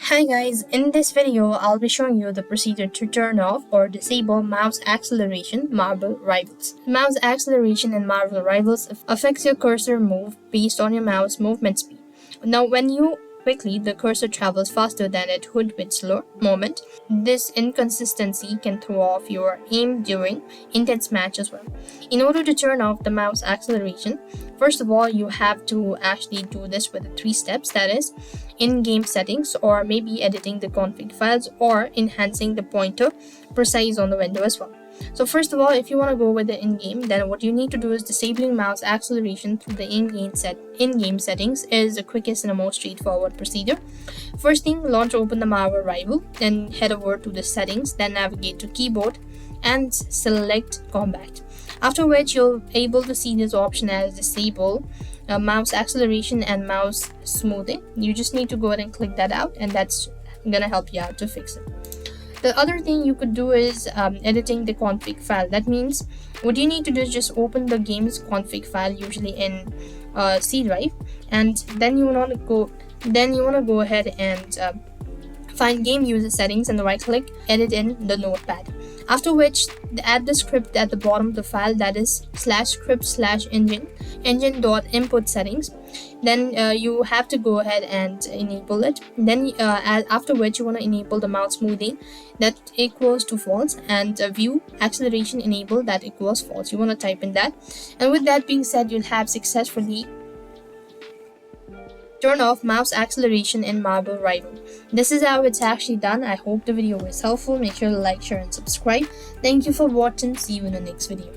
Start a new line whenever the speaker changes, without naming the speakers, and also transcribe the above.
Hi guys, in this video I'll be showing you the procedure to turn off or disable mouse acceleration marble rivals. Mouse acceleration in marble rivals affects your cursor move based on your mouse movement speed. Now when you quickly, the cursor travels faster than it would with slower movement. This inconsistency can throw off your aim during intense match as well. In order to turn off the mouse acceleration, first of all, you have to actually do this with 3 steps, that is, in-game settings, or maybe editing the config files, or enhancing the pointer precise on the window as well. So first of all, if you want to go with the in-game, then what you need to do is disabling mouse acceleration through the in-game settings is the quickest and the most straightforward procedure. First thing, launch open the Marvel Rival, then head over to the settings, then navigate to keyboard and select combat. After which you'll be able to see this option as disable mouse acceleration and mouse smoothing. You just need to go ahead and click that out, and that's gonna help you out to fix it. The other thing you could do is editing the config file. That means what you need to do is just open the game's config file, usually in C drive, and then you want to go ahead and find game user settings and right click, edit in the notepad. After which, add the script at the bottom of the file, that is /script/engine.input settings. Then you have to go ahead and enable it. Then after which you want to enable the mouse smoothing, that equals to false, and view acceleration enable, that equals false. You want to type in that, and with that being said, you'll have successfully turn off mouse acceleration in Marble Rival. This is how it's actually done. I hope the video was helpful. Make sure to like, share, and subscribe. Thank you for watching. See you in the next video.